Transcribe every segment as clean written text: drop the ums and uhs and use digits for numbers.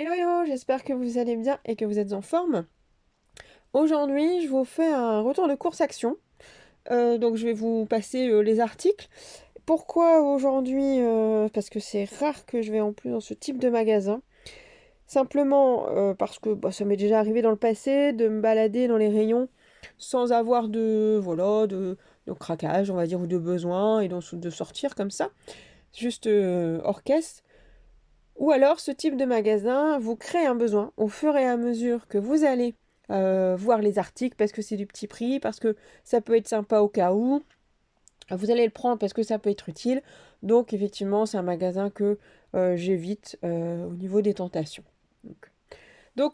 Hello hello, j'espère que vous allez bien et que vous êtes en forme. Aujourd'hui, je vous fais un retour de course action. Donc je vais vous passer les articles. Pourquoi aujourd'hui? Parce que c'est rare que je vais en plus dans ce type de magasin. Simplement parce que ça m'est déjà arrivé dans le passé de me balader dans les rayons sans avoir de craquage, on va dire, ou de besoin, et donc de sortir comme ça, juste hors caisse. Ou alors, ce type de magasin vous crée un besoin au fur et à mesure que vous allez voir les articles parce que c'est du petit prix, parce que ça peut être sympa au cas où. Vous allez le prendre parce que ça peut être utile. Donc, effectivement, c'est un magasin que j'évite au niveau des tentations. Donc,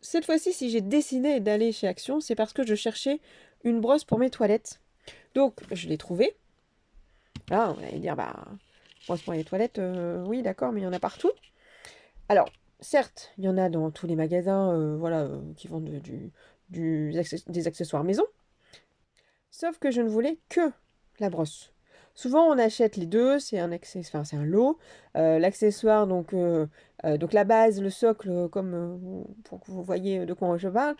cette fois-ci, si j'ai décidé d'aller chez Action, c'est parce que je cherchais une brosse pour mes toilettes. Donc, je l'ai trouvée. Là, on allait dire, bah, brosse pour les toilettes, oui, d'accord, mais il y en a partout. Alors, certes, il y en a dans tous les magasins qui vendent des accessoires maison, sauf que je ne voulais que la brosse. Souvent, on achète les deux, enfin, c'est un lot. L'accessoire, donc la base, le socle, pour que vous voyez de quoi je parle.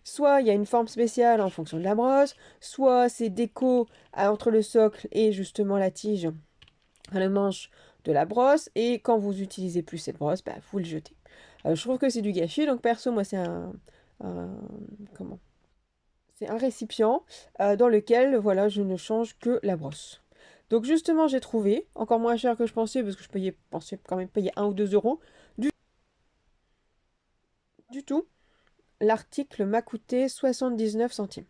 Soit il y a une forme spéciale en fonction de la brosse, soit c'est déco entre le socle et justement la tige, le manche de la brosse, et quand vous utilisez plus cette brosse, bah, vous le jetez. Je trouve que c'est du gâchis, donc perso, moi, un- comment? C'est un récipient dans lequel, voilà, je ne change que la brosse. Donc justement, j'ai trouvé, encore moins cher que je pensais, parce que pensais quand même payer 1 ou 2 euros, du, du tout. L'article m'a coûté 79 centimes.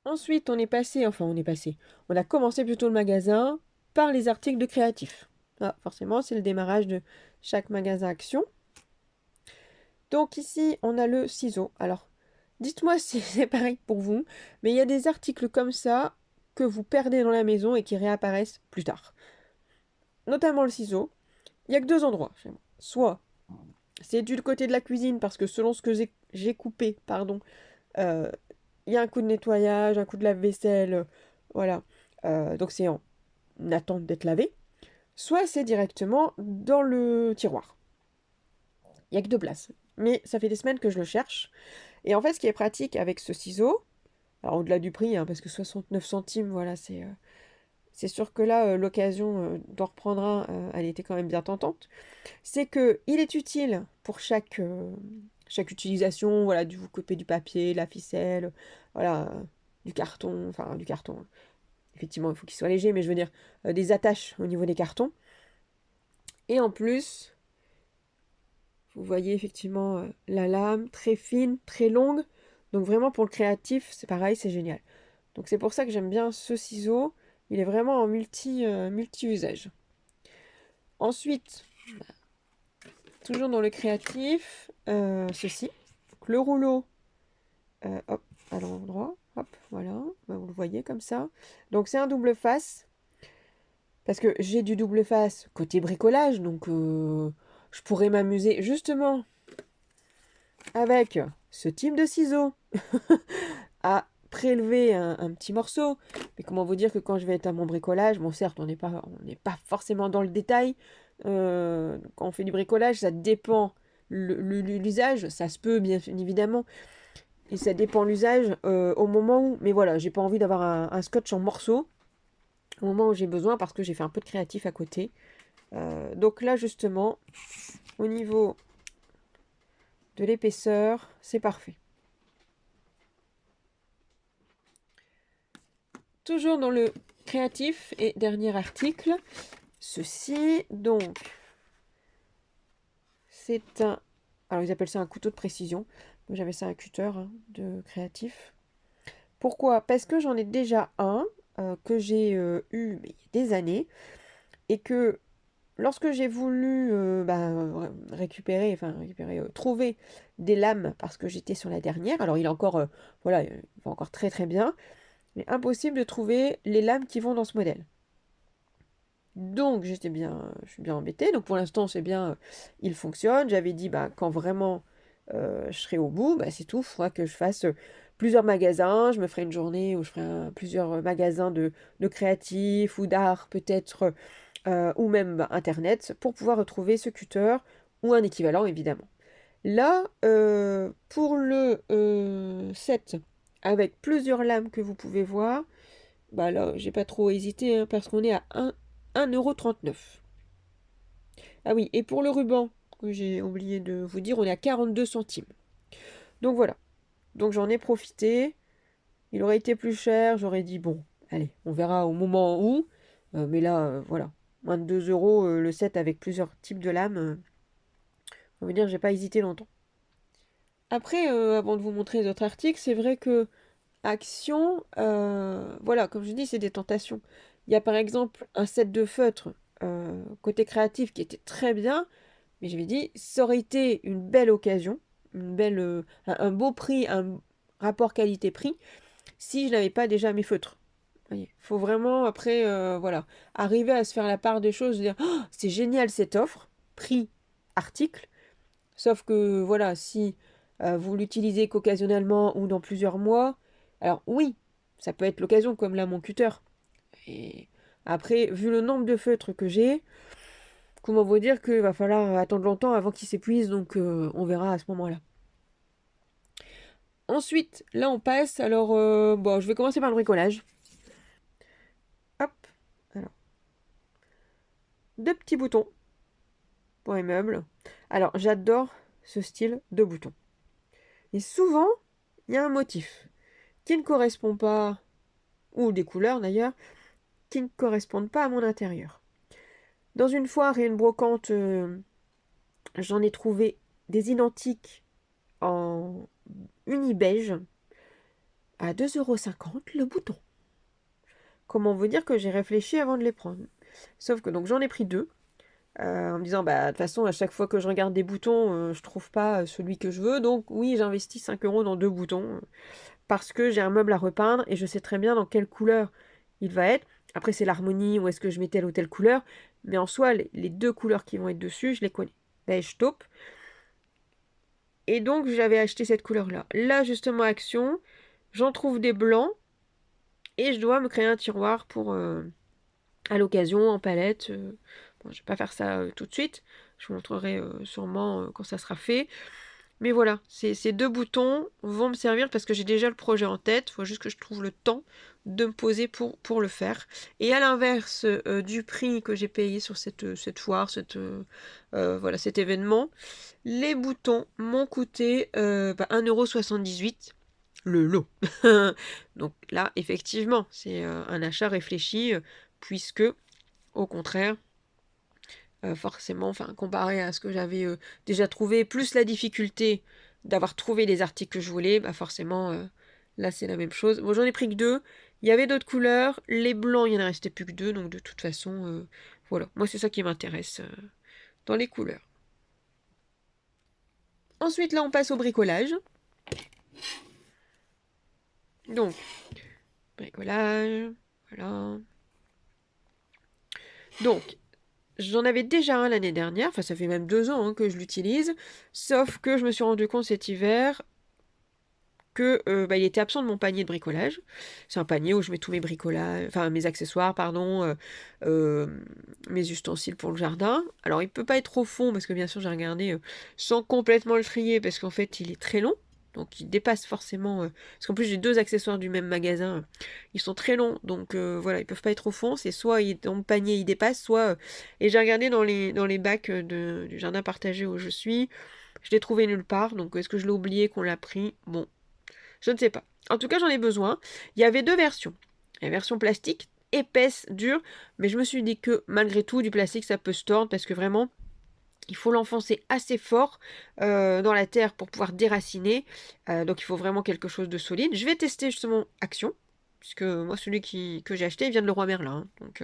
Ensuite, on a commencé plutôt le magasin par les articles de créatif. Ah, forcément, c'est le démarrage de chaque magasin Action. Donc ici, on a le ciseau. Alors, dites-moi si c'est pareil pour vous, mais il y a des articles comme ça que vous perdez dans la maison et qui réapparaissent plus tard. Notamment le ciseau. Il n'y a que deux endroits chez moi. Soit c'est du côté de la cuisine parce que selon ce que j'ai coupé, pardon, euh, il y a un coup de nettoyage, un coup de lave-vaisselle, voilà. Donc c'est en attente d'être lavé. Soit c'est directement dans le tiroir. Il n'y a que deux places. Mais ça fait des semaines que je le cherche. Et en fait, ce qui est pratique avec ce ciseau, alors au-delà du prix, hein, parce que 69 centimes, voilà, c'est sûr que là, l'occasion d'en reprendre un, elle était quand même bien tentante. C'est que il est utile pour chaque utilisation, voilà, vous coupez du papier, la ficelle, voilà, du carton, enfin du carton. Effectivement, il faut qu'il soit léger, mais je veux dire des attaches au niveau des cartons. Et en plus, vous voyez effectivement la lame très fine, très longue. Donc vraiment pour le créatif, c'est pareil, c'est génial. Donc c'est pour ça que j'aime bien ce ciseau. Il est vraiment en multi-usage. Ensuite, toujours dans le créatif, ceci. Donc, le rouleau, hop, à l'endroit. Hop, voilà. Bah, vous le voyez comme ça. Donc c'est un double face. Parce que j'ai du double face côté bricolage. Donc je pourrais m'amuser justement avec ce type de ciseaux à prélever un petit morceau. Mais comment vous dire que quand je vais être à mon bricolage, bon certes on n'est pas forcément dans le détail. Quand on fait du bricolage, ça dépend l'usage, ça se peut bien évidemment. Et ça dépend l'usage au moment où... Mais voilà, j'ai pas envie d'avoir un scotch en morceaux au moment où j'ai besoin parce que j'ai fait un peu de créatif à côté. Donc là justement, au niveau de l'épaisseur, c'est parfait. Toujours dans le créatif et dernier article, ceci, donc, c'est un... Alors, ils appellent ça un couteau de précision. Moi, j'avais ça un cutter hein, de créatif. Pourquoi? Parce que j'en ai déjà un que j'ai eu mais, il y a des années et que lorsque j'ai voulu trouver des lames parce que j'étais sur la dernière, alors il est encore, voilà, il va encore très très bien, mais impossible de trouver les lames qui vont dans ce modèle. Donc je suis bien embêtée. Donc pour l'instant c'est bien, il fonctionne. J'avais dit bah quand vraiment je serai au bout, bah c'est tout. Il faudra que je fasse plusieurs magasins. Je me ferai une journée où je ferai plusieurs magasins de créatifs ou d'art peut-être ou même bah, internet pour pouvoir retrouver ce cutter ou un équivalent évidemment. Là, pour le set avec plusieurs lames que vous pouvez voir, bah là, j'ai pas trop hésité hein, parce qu'on est à 1,39 €. Ah oui, et pour le ruban, que j'ai oublié de vous dire, on est à 42 centimes. Donc voilà. Donc j'en ai profité. Il aurait été plus cher, j'aurais dit bon, allez, on verra au moment où. Mais là, voilà. Moins de 2 euros le set avec plusieurs types de lames. On veut dire, j'ai pas hésité longtemps. Après, avant de vous montrer les autres articles, c'est vrai que Action, voilà, comme je dis, c'est des tentations. Il y a par exemple un set de feutres côté créatif qui était très bien, mais je m'ai dit, ça aurait été une belle occasion, un beau prix, un rapport qualité-prix, si je n'avais pas déjà mes feutres. Il faut vraiment, après, voilà, arriver à se faire la part des choses, dire, oh, c'est génial cette offre, prix, article, sauf que, voilà, si vous l'utilisez qu'occasionnellement ou dans plusieurs mois, alors oui, ça peut être l'occasion, comme là, mon cutter. Et après, vu le nombre de feutres que j'ai, comment vous dire qu'il va falloir attendre longtemps avant qu'ils s'épuisent, donc on verra à ce moment-là. Ensuite, là on passe, alors bon, je vais commencer par le bricolage. Hop, alors, deux petits boutons pour les meubles. Alors, j'adore ce style de boutons. Et souvent, il y a un motif qui ne correspond pas, ou des couleurs d'ailleurs, qui ne correspondent pas à mon intérieur. Dans une foire et une brocante, j'en ai trouvé des identiques en uni-beige à 2,50 € le bouton. Comment vous dire que j'ai réfléchi avant de les prendre. Sauf que donc j'en ai pris deux, en me disant bah de toute façon à chaque fois que je regarde des boutons, je trouve pas celui que je veux, donc oui j'investis 5 € dans deux boutons, parce que j'ai un meuble à repeindre et je sais très bien dans quelle couleur il va être. Après c'est l'harmonie, où est-ce que je mets telle ou telle couleur, mais en soi les deux couleurs qui vont être dessus, je les connais. Beige taupe. Et donc j'avais acheté cette couleur-là. Là justement Action, j'en trouve des blancs et je dois me créer un tiroir pour à l'occasion en palette. Bon, je vais pas faire ça tout de suite. Je vous montrerai sûrement quand ça sera fait. Mais voilà, ces deux boutons vont me servir parce que j'ai déjà le projet en tête. Il faut juste que je trouve le temps de me poser pour le faire. Et à l'inverse du prix que j'ai payé sur cette foire, voilà, cet événement, les boutons m'ont coûté 1,78 € le lot. Donc là, effectivement, c'est un achat réfléchi, puisque, au contraire, forcément, enfin, comparé à ce que j'avais déjà trouvé, plus la difficulté d'avoir trouvé les articles que je voulais, bah forcément, là, c'est la même chose. Bon, j'en ai pris que deux. Il y avait d'autres couleurs. Les blancs, il n'y en restait plus que deux. Donc, de toute façon, voilà. Moi, c'est ça qui m'intéresse dans les couleurs. Ensuite, là, on passe au bricolage. Donc, bricolage, voilà. Donc, j'en avais déjà un l'année dernière, enfin ça fait même 2 ans hein, que je l'utilise, sauf que je me suis rendu compte cet hiver que il était absent de mon panier de bricolage. C'est un panier où je mets tous mes bricolages, enfin mes accessoires, pardon, mes ustensiles pour le jardin. Alors il peut pas être trop fond parce que bien sûr j'ai regardé sans complètement le trier parce qu'en fait il est très long. Donc il dépasse forcément, parce qu'en plus j'ai deux accessoires du même magasin, ils sont très longs, donc voilà, ils peuvent pas être au fond, c'est soit dans le panier il dépasse, soit... Et j'ai regardé dans les bacs du jardin partagé où je suis, je l'ai trouvé nulle part, donc est-ce que je l'ai oublié qu'on l'a pris? Bon, je ne sais pas. En tout cas, j'en ai besoin. Il y avait deux versions. La version plastique, épaisse, dure, mais je me suis dit que malgré tout, du plastique, ça peut se tordre parce que vraiment, il faut l'enfoncer assez fort dans la terre pour pouvoir déraciner. Donc, il faut vraiment quelque chose de solide. Je vais tester justement Action. Puisque moi, celui que j'ai acheté, il vient de Leroy Merlin. Hein. Donc,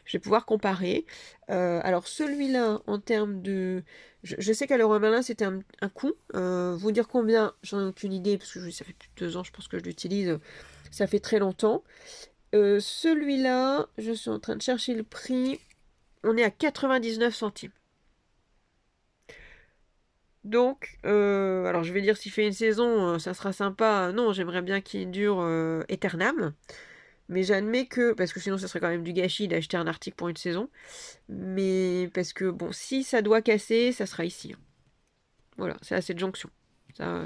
je vais pouvoir comparer. Alors, celui-là, en termes de... Je sais qu'à Leroy Merlin, c'était un coût. Vous dire combien, j'en ai aucune idée, parce que ça fait plus de 2 ans, je pense que je l'utilise. Ça fait très longtemps. Celui-là, je suis en train de chercher le prix. On est à 99 centimes. Donc, alors je vais dire s'il fait une saison, ça sera sympa. Non, j'aimerais bien qu'il dure éternam. Mais j'admets que, parce que sinon ça serait quand même du gâchis d'acheter un article pour une saison. Mais parce que bon, si ça doit casser, ça sera ici. Hein. Voilà, c'est à cette jonction. Ça,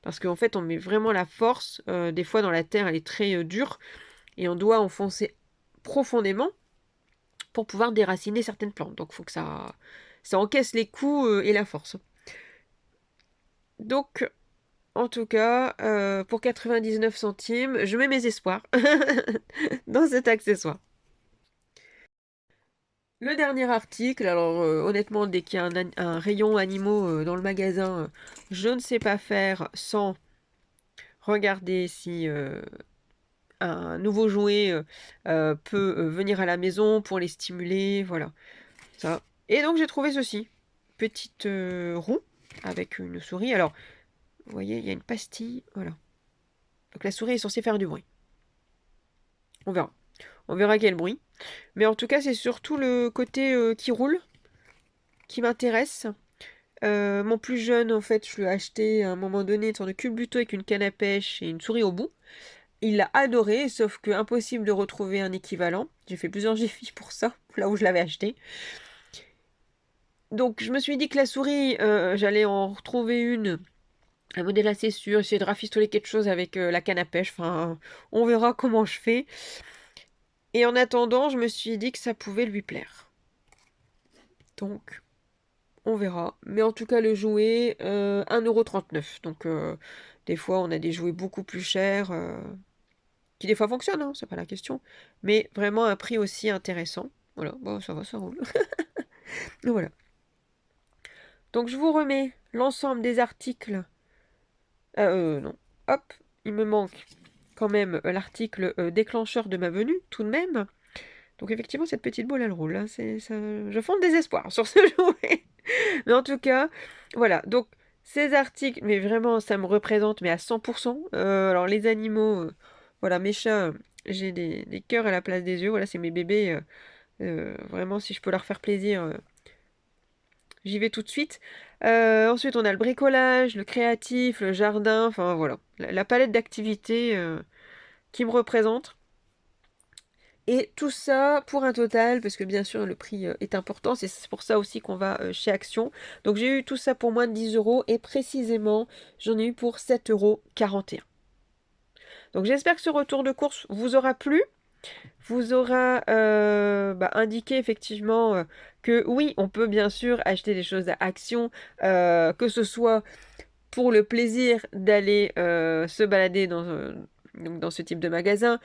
parce qu'en fait, on met vraiment la force. Des fois, dans la terre, elle est très dure. Et on doit enfoncer profondément pour pouvoir déraciner certaines plantes. Donc, il faut que ça encaisse les coups et la force. Donc, en tout cas, pour 99 centimes, je mets mes espoirs dans cet accessoire. Le dernier article, alors honnêtement, dès qu'il y a un rayon animaux dans le magasin, je ne sais pas faire sans regarder si un nouveau jouet peut venir à la maison pour les stimuler, voilà. Ça. Et donc j'ai trouvé ceci, petite roue avec une souris. Alors, vous voyez, il y a une pastille, voilà. Donc la souris est censée faire du bruit. On verra. On verra quel bruit. Mais en tout cas, c'est surtout le côté qui roule qui m'intéresse. Mon plus jeune, en fait, je lui ai acheté à un moment donné une sorte de culbuto avec une canne à pêche et une souris au bout. Il l'a adoré, sauf que impossible de retrouver un équivalent. J'ai fait plusieurs GFI pour ça, là où je l'avais acheté. Donc je me suis dit que la souris, j'allais en retrouver une, un modèle assez sûr, essayer de rafistoler quelque chose avec la canne à pêche. Enfin, on verra comment je fais. Et en attendant, je me suis dit que ça pouvait lui plaire. Donc, on verra. Mais en tout cas, le jouet, 1,39 €. Donc, des fois, on a des jouets beaucoup plus chers, qui des fois fonctionnent, hein, c'est pas la question. Mais vraiment un prix aussi intéressant. Voilà, bon, ça va, ça roule. Donc, voilà. Donc, je vous remets l'ensemble des articles. Non. Hop, il me manque quand même l'article déclencheur de ma venue, tout de même. Donc, effectivement, cette petite boule, elle roule. Hein, ça... Je fonde des espoirs sur ce jouet. Mais en tout cas, voilà. Donc, ces articles, mais vraiment, ça me représente, mais à 100%. Alors, les animaux, voilà, mes chats, j'ai des cœurs à la place des yeux. Voilà, c'est mes bébés. Vraiment, si je peux leur faire plaisir, j'y vais tout de suite. Ensuite, on a le bricolage, le créatif, le jardin. Enfin, voilà. La palette d'activités qui me représente. Et tout ça pour un total, parce que bien sûr le prix est important, c'est pour ça aussi qu'on va chez Action. Donc j'ai eu tout ça pour moins de 10 € et précisément j'en ai eu pour 7,41 €. Donc j'espère que ce retour de course vous aura plu, vous aura indiqué effectivement que oui, on peut bien sûr acheter des choses à Action, que ce soit pour le plaisir d'aller se balader dans ce type de magasin,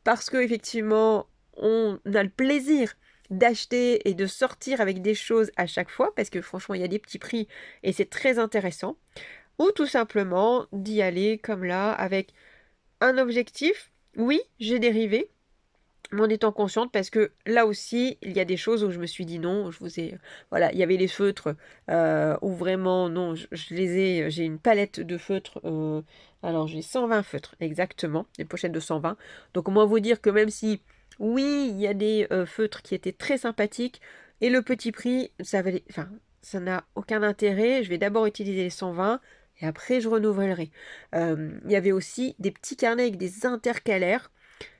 parce que effectivement, on a le plaisir d'acheter et de sortir avec des choses à chaque fois, parce que franchement, il y a des petits prix et c'est très intéressant. Ou tout simplement d'y aller comme là, avec un objectif. Oui, j'ai dérivé, mais en étant consciente, parce que là aussi, il y a des choses où je me suis dit non, je vous ai... Voilà, il y avait les feutres, où vraiment, non, je les ai... J'ai une palette de feutres, alors j'ai 120 feutres, exactement, des pochettes de 120. Donc au moins vous dire que même si, oui, il y a des feutres qui étaient très sympathiques, et le petit prix, ça valait... Enfin, ça n'a aucun intérêt, je vais d'abord utiliser les 120, et après je renouvellerai. Il y avait aussi des petits carnets avec des intercalaires.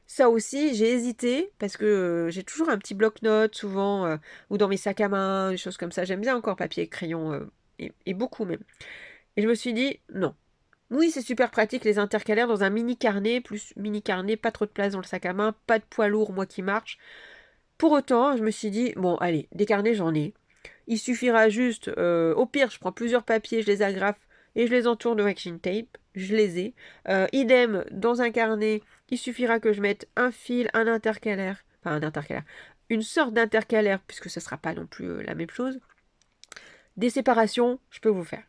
Ça aussi, j'ai hésité parce que j'ai toujours un petit bloc-notes souvent, ou dans mes sacs à main, des choses comme ça. J'aime bien encore papier et crayon, et beaucoup même. Et je me suis dit, non. Oui, c'est super pratique les intercalaires dans un mini carnet, plus mini carnet, pas trop de place dans le sac à main, pas de poids lourd, moi qui marche. Pour autant, je me suis dit, bon, allez, des carnets, j'en ai. Il suffira juste, au pire, je prends plusieurs papiers, je les agrafe et je les entoure de washing tape. Je les ai. Idem, dans un carnet, il suffira que je mette un fil, un intercalaire, enfin un intercalaire, une sorte d'intercalaire, puisque ce ne sera pas non plus la même chose. Des séparations, je peux vous faire.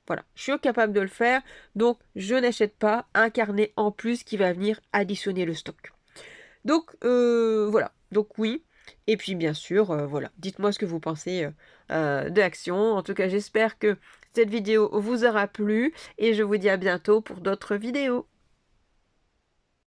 Voilà, je suis capable de le faire, donc je n'achète pas un carnet en plus qui va venir additionner le stock. Donc voilà, donc oui. Et puis bien sûr, voilà, dites-moi ce que vous pensez de Action. En tout cas, j'espère que cette vidéo vous aura plu et je vous dis à bientôt pour d'autres vidéos.